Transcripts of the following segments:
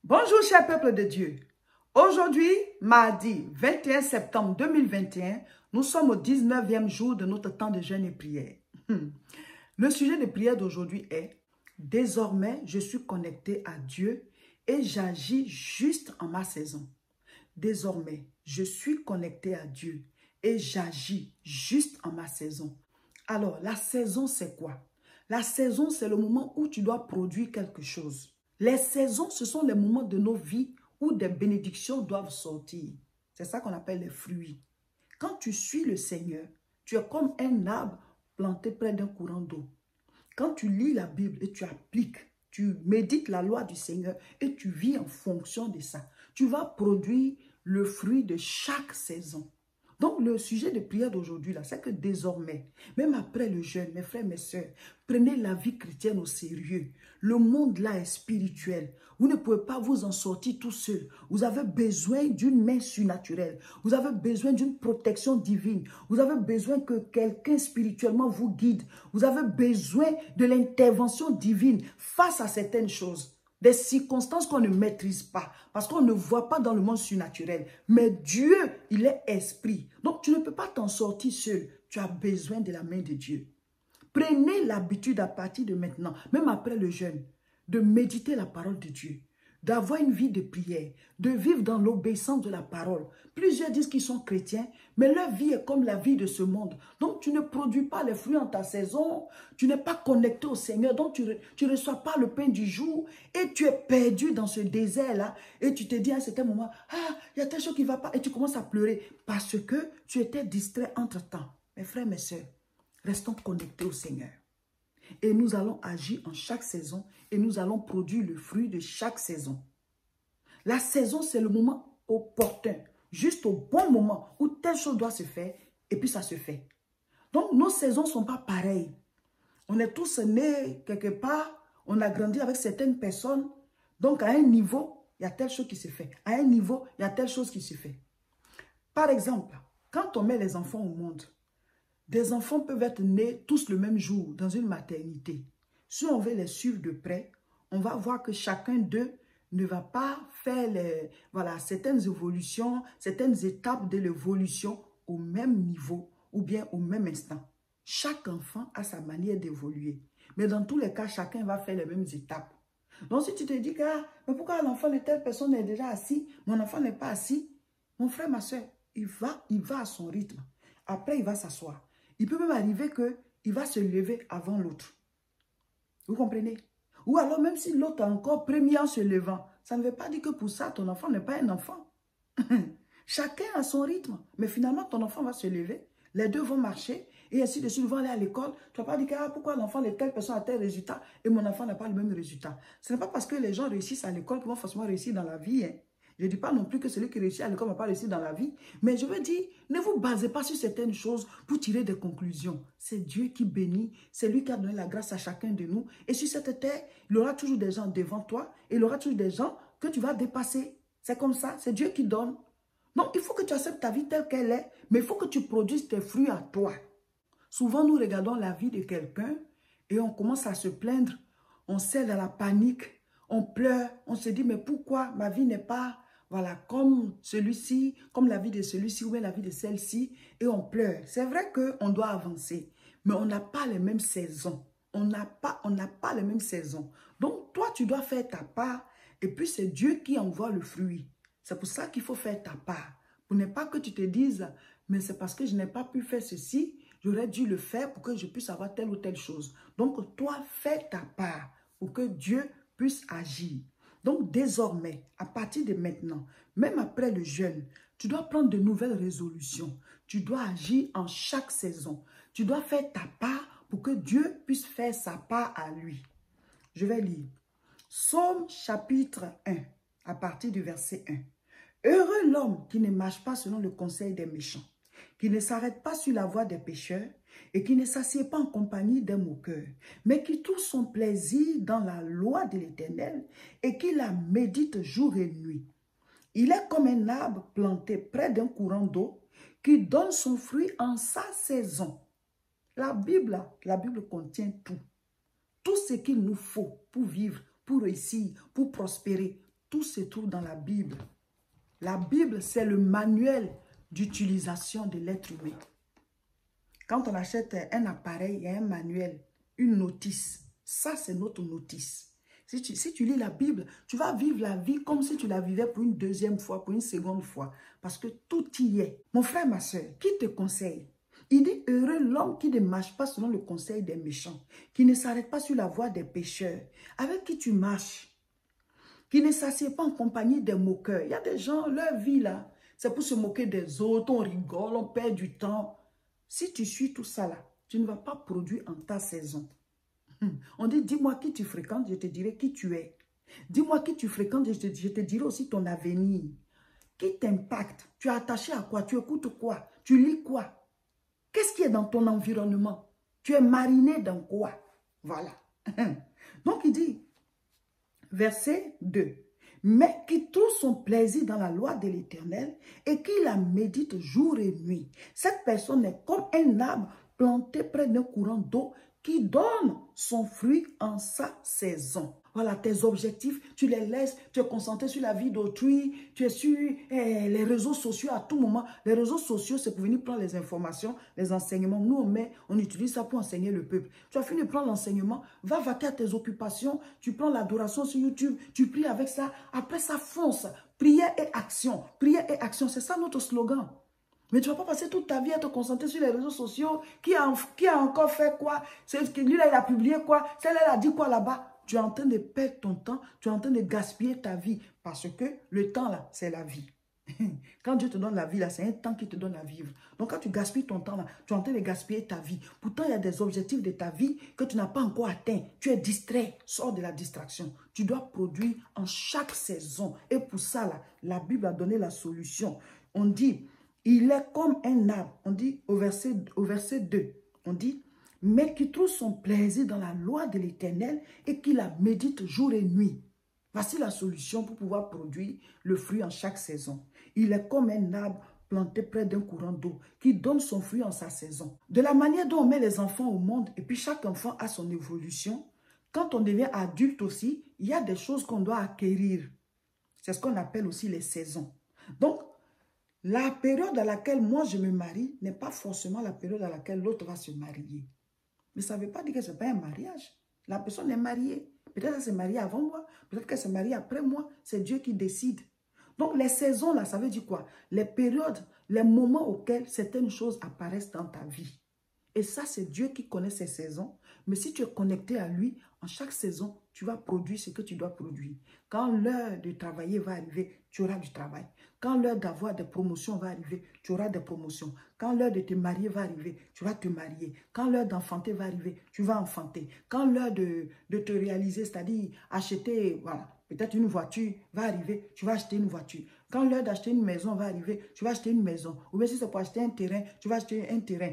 Bonjour cher peuple de Dieu. Aujourd'hui, mardi 21 septembre 2021, nous sommes au 19e jour de notre temps de jeûne et prière. Le sujet de prière d'aujourd'hui est « Désormais, je suis connecté à Dieu et j'agis juste en ma saison. » Désormais, je suis connecté à Dieu et j'agis juste en ma saison. Alors, la saison, c'est quoi? La saison, c'est le moment où tu dois produire quelque chose. Les saisons, ce sont les moments de nos vies où des bénédictions doivent sortir. C'est ça qu'on appelle les fruits. Quand tu suis le Seigneur, tu es comme un arbre planté près d'un courant d'eau. Quand tu lis la Bible et tu appliques, tu médites la loi du Seigneur et tu vis en fonction de ça, tu vas produire le fruit de chaque saison. Donc, le sujet de prière d'aujourd'hui, c'est que désormais, même après le jeûne, mes frères, mes sœurs, prenez la vie chrétienne au sérieux. Le monde là est spirituel. Vous ne pouvez pas vous en sortir tout seul. Vous avez besoin d'une main surnaturelle. Vous avez besoin d'une protection divine. Vous avez besoin que quelqu'un spirituellement vous guide. Vous avez besoin de l'intervention divine face à certaines choses. Des circonstances qu'on ne maîtrise pas, parce qu'on ne voit pas dans le monde surnaturel. Mais Dieu, il est esprit. Donc, tu ne peux pas t'en sortir seul. Tu as besoin de la main de Dieu. Prenez l'habitude à partir de maintenant, même après le jeûne, de méditer la parole de Dieu, d'avoir une vie de prière, de vivre dans l'obéissance de la parole. Plusieurs disent qu'ils sont chrétiens, mais leur vie est comme la vie de ce monde. Donc, tu ne produis pas les fruits en ta saison, tu n'es pas connecté au Seigneur, donc tu ne reçois pas le pain du jour et tu es perdu dans ce désert-là et tu te dis à un certain moment, « Ah, il y a telle chose qui ne va pas » et tu commences à pleurer parce que tu étais distrait entre-temps. Mes frères, mes sœurs, restons connectés au Seigneur. Et nous allons agir en chaque saison et nous allons produire le fruit de chaque saison. La saison, c'est le moment opportun, juste au bon moment où telle chose doit se faire et puis ça se fait. Donc, nos saisons ne sont pas pareilles. On est tous nés quelque part, on a grandi avec certaines personnes. Donc, à un niveau, il y a telle chose qui se fait. À un niveau, il y a telle chose qui se fait. Par exemple, quand on met les enfants au monde, des enfants peuvent être nés tous le même jour dans une maternité. Si on veut les suivre de près, on va voir que chacun d'eux ne va pas faire certaines évolutions, certaines étapes de l'évolution au même niveau ou bien au même instant. Chaque enfant a sa manière d'évoluer. Mais dans tous les cas, chacun va faire les mêmes étapes. Donc si tu te dis que mais pourquoi l'enfant de telle personne est déjà assis, mon enfant n'est pas assis, mon frère, ma soeur, il va à son rythme. Après, il va s'asseoir. Il peut même arriver qu'il va se lever avant l'autre. Vous comprenez? Ou alors, même si l'autre a encore premier en se levant, ça ne veut pas dire que pour ça, ton enfant n'est pas un enfant. Chacun a son rythme. Mais finalement, ton enfant va se lever. Les deux vont marcher. Et ainsi de suite, ils vont aller à l'école. Tu ne vas pas dire pourquoi l'enfant de telle personne a tel résultat et mon enfant n'a pas le même résultat. Ce n'est pas parce que les gens réussissent à l'école qu'ils vont forcément réussir dans la vie. Je ne dis pas non plus que celui qui réussit à l'école ne va pas réussir dans la vie. Mais je veux dire, ne vous basez pas sur certaines choses pour tirer des conclusions. C'est Dieu qui bénit. C'est lui qui a donné la grâce à chacun de nous. Et sur cette terre, il y aura toujours des gens devant toi. Et il y aura toujours des gens que tu vas dépasser. C'est comme ça. C'est Dieu qui donne. Donc, il faut que tu acceptes ta vie telle qu'elle est. Mais il faut que tu produises tes fruits à toi. Souvent, nous regardons la vie de quelqu'un et on commence à se plaindre. On cède à la panique. On pleure. On se dit, mais pourquoi ma vie n'est pas... Voilà, comme celui-ci, comme la vie de celui-ci ou bien la vie de celle-ci, et on pleure. C'est vrai qu'on doit avancer, mais on n'a pas les mêmes saisons. On n'a pas les mêmes saisons. Donc, toi, tu dois faire ta part, et puis c'est Dieu qui envoie le fruit. C'est pour ça qu'il faut faire ta part. Pour ne pas que tu te dises, mais c'est parce que je n'ai pas pu faire ceci, j'aurais dû le faire pour que je puisse avoir telle ou telle chose. Donc, toi, fais ta part pour que Dieu puisse agir. Donc, désormais, à partir de maintenant, même après le jeûne, tu dois prendre de nouvelles résolutions. Tu dois agir en chaque saison. Tu dois faire ta part pour que Dieu puisse faire sa part à lui. Je vais lire. Psaume chapitre 1, à partir du verset 1. Heureux l'homme qui ne marche pas selon le conseil des méchants, qui ne s'arrête pas sur la voie des pécheurs et qui ne s'assied pas en compagnie des moqueurs, mais qui trouve son plaisir dans la loi de l'Éternel et qui la médite jour et nuit. Il est comme un arbre planté près d'un courant d'eau qui donne son fruit en sa saison. La Bible contient tout. Tout ce qu'il nous faut pour vivre, pour réussir, pour prospérer. tout se trouve dans la Bible. La Bible, c'est le manuel d'utilisation de l'être humain. Quand on achète un appareil, il y a un manuel, une notice. Ça, c'est notre notice. Si tu lis la Bible, tu vas vivre la vie comme si tu la vivais pour une deuxième fois, pour une seconde fois. Parce que tout y est. Mon frère, ma soeur, qui te conseille? Il dit, heureux l'homme qui ne marche pas selon le conseil des méchants, qui ne s'arrête pas sur la voie des pécheurs. Avec qui tu marches? Qui ne s'assied pas en compagnie des moqueurs. Il y a des gens, leur vie là, c'est pour se moquer des autres, on rigole, on perd du temps. Si tu suis tout ça là, tu ne vas pas produire en ta saison. On dit, dis-moi qui tu fréquentes, je te dirai qui tu es. Dis-moi qui tu fréquentes, je te dirai aussi ton avenir. Qui t'impacte? Tu es attaché à quoi? Tu écoutes quoi? Tu lis quoi? Qu'est-ce qui est dans ton environnement? Tu es mariné dans quoi? Voilà. Donc il dit, verset 2, mais qui trouve son plaisir dans la loi de l'Éternel et qui la médite jour et nuit. Cette personne est comme un arbre planté près d'un courant d'eau qui donne son fruit en sa saison. Voilà, tes objectifs, tu les laisses, tu es concentré sur la vie d'autrui, tu es sur les réseaux sociaux à tout moment. Les réseaux sociaux, c'est pour venir prendre les informations, les enseignements. Nous, on utilise ça pour enseigner le peuple. Tu as fini de prendre l'enseignement, va vaquer à tes occupations, tu prends l'adoration sur YouTube, tu pries avec ça, après ça fonce. Prière et action, c'est ça notre slogan. Mais tu ne vas pas passer toute ta vie à te concentrer sur les réseaux sociaux. Qui a encore fait quoi? Lui, là, il a publié quoi? Celle-là, elle a dit quoi là-bas? Tu es en train de perdre ton temps. Tu es en train de gaspiller ta vie. Parce que le temps, là, c'est la vie. Quand Dieu te donne la vie, là, c'est un temps qu'il te donne à vivre. Donc, quand tu gaspilles ton temps, là, tu es en train de gaspiller ta vie. Pourtant, il y a des objectifs de ta vie que tu n'as pas encore atteints. Tu es distrait. Sors de la distraction. Tu dois produire en chaque saison. Et pour ça, là, la Bible a donné la solution. On dit... Il est comme un arbre, on dit au verset 2, on dit, mais qui trouve son plaisir dans la loi de l'Éternel et qui la médite jour et nuit. Voici la solution pour pouvoir produire le fruit en chaque saison. Il est comme un arbre planté près d'un courant d'eau qui donne son fruit en sa saison. De la manière dont on met les enfants au monde et puis chaque enfant a son évolution, quand on devient adulte aussi, il y a des choses qu'on doit acquérir. C'est ce qu'on appelle aussi les saisons. Donc, la période à laquelle moi je me marie n'est pas forcément la période à laquelle l'autre va se marier. Mais ça ne veut pas dire que ce n'est pas un mariage. La personne est mariée. Peut-être qu'elle s'est mariée avant moi. Peut-être qu'elle s'est mariée après moi. C'est Dieu qui décide. Donc les saisons là, ça veut dire quoi? Les périodes, les moments auxquels certaines choses apparaissent dans ta vie. Et ça, c'est Dieu qui connaît ces saisons. Mais si tu es connecté à lui, en chaque saison, tu vas produire ce que tu dois produire. Quand l'heure de travailler va arriver, tu auras du travail. Quand l'heure d'avoir des promotions va arriver, tu auras des promotions. Quand l'heure de te marier va arriver, tu vas te marier. Quand l'heure d'enfanter va arriver, tu vas enfanter. Quand l'heure de te réaliser, c'est-à-dire acheter, voilà, peut-être une voiture va arriver, tu vas acheter une voiture. Quand l'heure d'acheter une maison va arriver, tu vas acheter une maison. Ou bien si c'est pour acheter un terrain, tu vas acheter un terrain.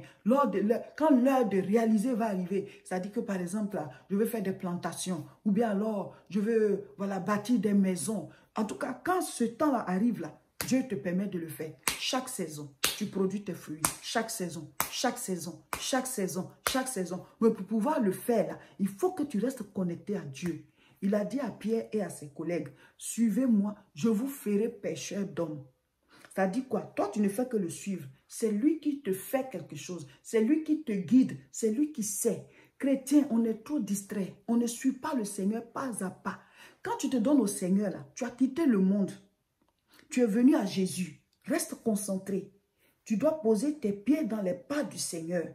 Quand l'heure de réaliser va arriver, c'est-à-dire que par exemple, là, je veux faire des plantations. Ou bien alors, je veux bâtir des maisons. En tout cas, quand ce temps-là arrive, là, Dieu te permet de le faire. Chaque saison, tu produis tes fruits. Chaque saison, chaque saison, chaque saison, chaque saison. Mais pour pouvoir le faire, là, il faut que tu restes connecté à Dieu. Il a dit à Pierre et à ses collègues, suivez-moi, je vous ferai pécheurs d'hommes. C'est-à-dire quoi? Toi, tu ne fais que le suivre. C'est lui qui te fait quelque chose. C'est lui qui te guide. C'est lui qui sait. Chrétien, on est trop distrait. On ne suit pas le Seigneur pas à pas. Quand tu te donnes au Seigneur, là, tu as quitté le monde. Tu es venu à Jésus. Reste concentré. Tu dois poser tes pieds dans les pas du Seigneur.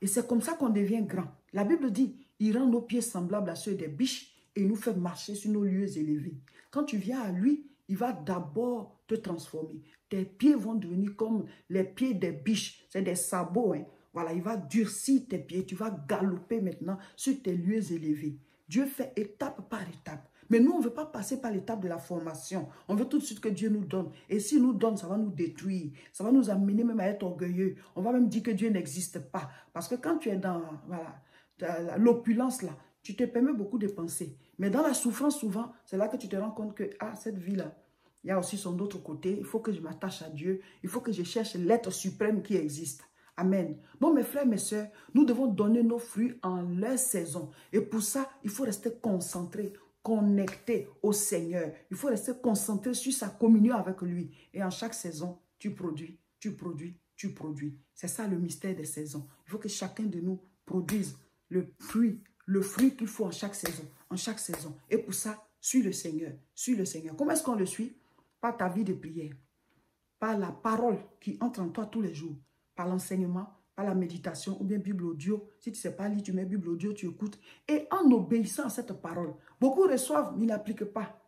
Et c'est comme ça qu'on devient grand. La Bible dit, il rend nos pieds semblables à ceux des biches et il nous fait marcher sur nos lieux élevés. Quand tu viens à lui, il va d'abord te transformer. Tes pieds vont devenir comme les pieds des biches. C'est des sabots. Hein. Voilà, il va durcir tes pieds. Tu vas galoper maintenant sur tes lieux élevés. Dieu fait étape par étape. Mais nous, on ne veut pas passer par l'étape de la formation. On veut tout de suite que Dieu nous donne. Et s'il nous donne, ça va nous détruire. Ça va nous amener même à être orgueilleux. On va même dire que Dieu n'existe pas. Parce que quand tu es dans l'opulence, là, tu te permets beaucoup de penser. Mais dans la souffrance, souvent, c'est là que tu te rends compte que cette vie-là, il y a aussi son autre côté. Il faut que je m'attache à Dieu. Il faut que je cherche l'être suprême qui existe. Amen. Bon, mes frères, mes sœurs, nous devons donner nos fruits en leur saison. Et pour ça, il faut rester concentré. connecté au Seigneur. Il faut rester concentré sur sa communion avec lui. Et en chaque saison, tu produis, tu produis, tu produis. C'est ça le mystère des saisons. Il faut que chacun de nous produise le fruit qu'il faut en chaque saison. En chaque saison. Et pour ça, suis le Seigneur. Suis le Seigneur. Comment est-ce qu'on le suit? Par ta vie de prière. Par la parole qui entre en toi tous les jours. Par l'enseignement, par la méditation ou bien Bible audio. Si tu ne sais pas lire, tu mets Bible audio, tu écoutes. Et en obéissant à cette parole, beaucoup reçoivent, mais n'appliquent pas.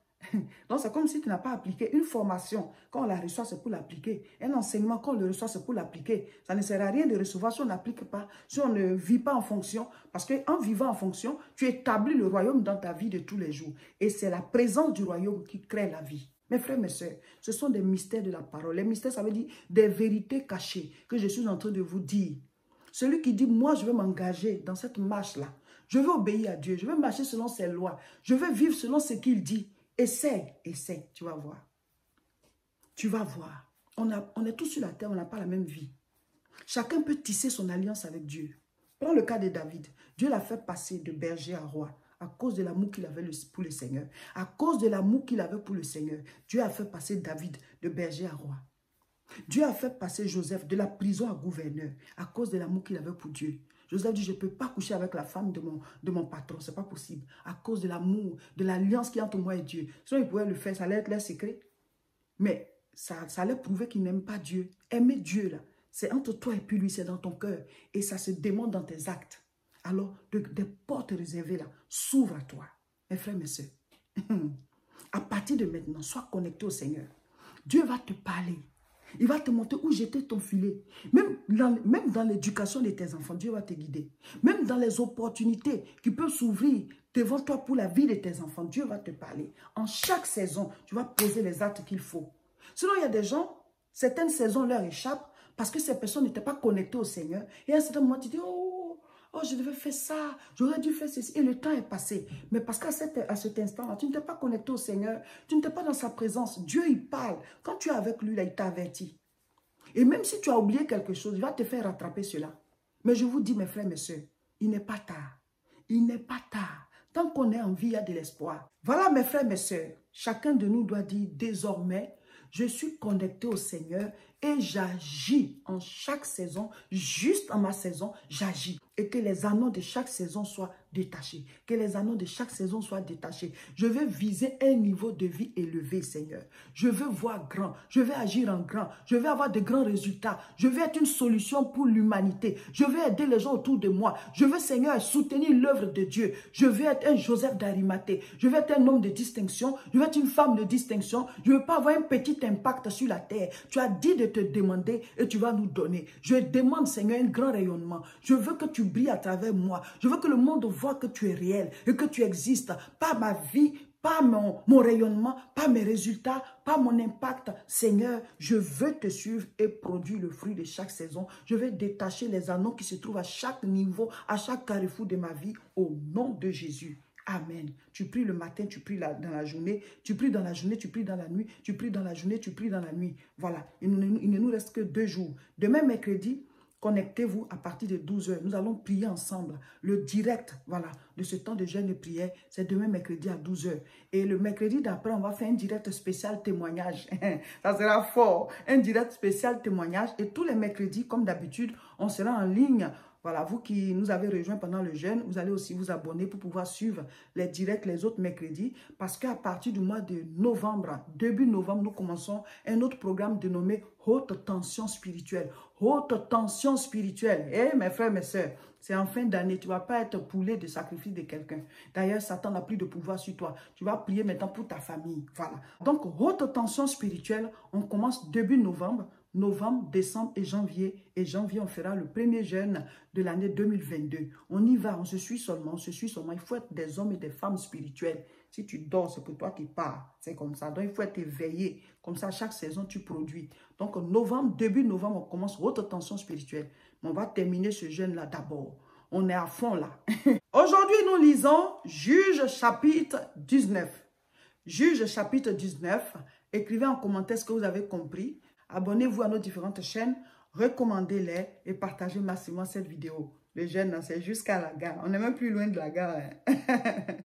Donc, c'est comme si tu n'as pas appliqué une formation. Quand on la reçoit, c'est pour l'appliquer. Un enseignement, quand on le reçoit, c'est pour l'appliquer. Ça ne sert à rien de recevoir si on n'applique pas, si on ne vit pas en fonction. Parce qu'en vivant en fonction, tu établis le royaume dans ta vie de tous les jours. Et c'est la présence du royaume qui crée la vie. Mes frères, mes sœurs, ce sont des mystères de la parole. Les mystères, ça veut dire des vérités cachées que je suis en train de vous dire. Celui qui dit, moi, je vais m'engager dans cette marche-là. Je veux obéir à Dieu. Je veux marcher selon ses lois. Je veux vivre selon ce qu'il dit. Essaie, tu vas voir. Tu vas voir. On est tous sur la terre, on n'a pas la même vie. Chacun peut tisser son alliance avec Dieu. Prends le cas de David. Dieu l'a fait passer de berger à roi à cause de l'amour qu'il avait pour le Seigneur. À cause de l'amour qu'il avait pour le Seigneur, Dieu a fait passer David de berger à roi. Dieu a fait passer Joseph de la prison à gouverneur à cause de l'amour qu'il avait pour Dieu. Joseph dit, je ne peux pas coucher avec la femme de mon patron. Ce n'est pas possible. À cause de l'amour, de l'alliance qui est entre moi et Dieu. Sinon, il pouvait le faire, ça allait être leur secret. Mais ça allait prouver qu'il n'aime pas Dieu. Aimer Dieu, là, c'est entre toi et puis lui, c'est dans ton cœur. Et ça se démontre dans tes actes. Alors, des portes réservées, là, s'ouvrent à toi. Mes frères, mes soeurs, à partir de maintenant, sois connecté au Seigneur. Dieu va te parler. Il va te montrer où jeter ton filet. Même dans l'éducation de tes enfants, Dieu va te guider. Même dans les opportunités qui peuvent s'ouvrir devant toi pour la vie de tes enfants, Dieu va te parler. En chaque saison, tu vas poser les actes qu'il faut. Sinon, il y a des gens, certaines saisons leur échappent parce que ces personnes n'étaient pas connectées au Seigneur. Et à un certain moment, tu dis, oh, je devais faire ça, j'aurais dû faire ceci. Et le temps est passé. Mais parce qu'à cet instant-là, tu ne t'es pas connecté au Seigneur, tu n'étais pas dans sa présence. Dieu, il parle. Quand tu es avec lui, là, il t'a averti. Et même si tu as oublié quelque chose, il va te faire rattraper cela. Mais je vous dis, mes frères, mes soeurs, il n'est pas tard. Il n'est pas tard. Tant qu'on est en vie, il y a de l'espoir. Voilà, mes frères, mes soeurs, chacun de nous doit dire désormais, je suis connecté au Seigneur et j'agis en chaque saison, juste en ma saison, j'agis. Et que les anneaux de chaque saison soient détachés. Que les anneaux de chaque saison soient détachés. Je veux viser un niveau de vie élevé, Seigneur. Je veux voir grand. Je veux agir en grand. Je veux avoir de grands résultats. Je veux être une solution pour l'humanité. Je veux aider les gens autour de moi. Je veux, Seigneur, soutenir l'œuvre de Dieu. Je veux être un Joseph d'Arimathée. Je veux être un homme de distinction. Je veux être une femme de distinction. Je ne veux pas avoir un petit impact sur la terre. Tu as dit de te demander et tu vas nous donner. Je demande, Seigneur, un grand rayonnement. Je veux que tu brilles à travers moi. Je veux que le monde voit que tu es réel et que tu existes. Pas ma vie, pas mon rayonnement, pas mes résultats, pas mon impact. Seigneur, je veux te suivre et produire le fruit de chaque saison. Je vais détacher les anneaux qui se trouvent à chaque niveau, à chaque carrefour de ma vie, au nom de Jésus. Amen. Tu pries le matin, tu pries dans la journée, tu pries dans la journée, tu pries dans la nuit, tu pries dans la journée, tu pries dans la nuit. Voilà, il ne nous reste que 2 jours. Demain, mercredi, connectez-vous à partir de 12 h. Nous allons prier ensemble. Le direct, voilà, de ce temps de jeûne et prière, c'est demain mercredi à 12 h. Et le mercredi d'après, on va faire un direct spécial témoignage. Ça sera fort. Un direct spécial témoignage. Et tous les mercredis, comme d'habitude, on sera en ligne. Voilà, vous qui nous avez rejoints pendant le jeûne, vous allez aussi vous abonner pour pouvoir suivre les directs les autres mercredis. Parce qu'à partir du mois de novembre, début novembre, nous commençons un autre programme dénommé Haute Tension Spirituelle. Haute Tension Spirituelle. Eh, mes frères, mes sœurs, c'est en fin d'année. Tu ne vas pas être poulet de sacrifice de quelqu'un. D'ailleurs, Satan n'a plus de pouvoir sur toi. Tu vas prier maintenant pour ta famille. Voilà. Donc, Haute Tension Spirituelle, on commence début novembre. Novembre, décembre et janvier. Et janvier, on fera le premier jeûne de l'année 2022. On y va, on se suit seulement, on se suit seulement. Il faut être des hommes et des femmes spirituels. Si tu dors, c'est pour toi qui pars. C'est comme ça. Donc, il faut être éveillé. Comme ça, chaque saison, tu produis. Donc, novembre, début novembre, on commence haute tension spirituelle. Mais on va terminer ce jeûne-là d'abord. On est à fond là. Aujourd'hui, nous lisons Juge chapitre 19. Juge chapitre 19. Écrivez en commentaire ce que vous avez compris. Abonnez-vous à nos différentes chaînes, recommandez-les et partagez massivement cette vidéo. Le jeûne, c'est jusqu'à la gare. On n'est même plus loin de la gare. Hein?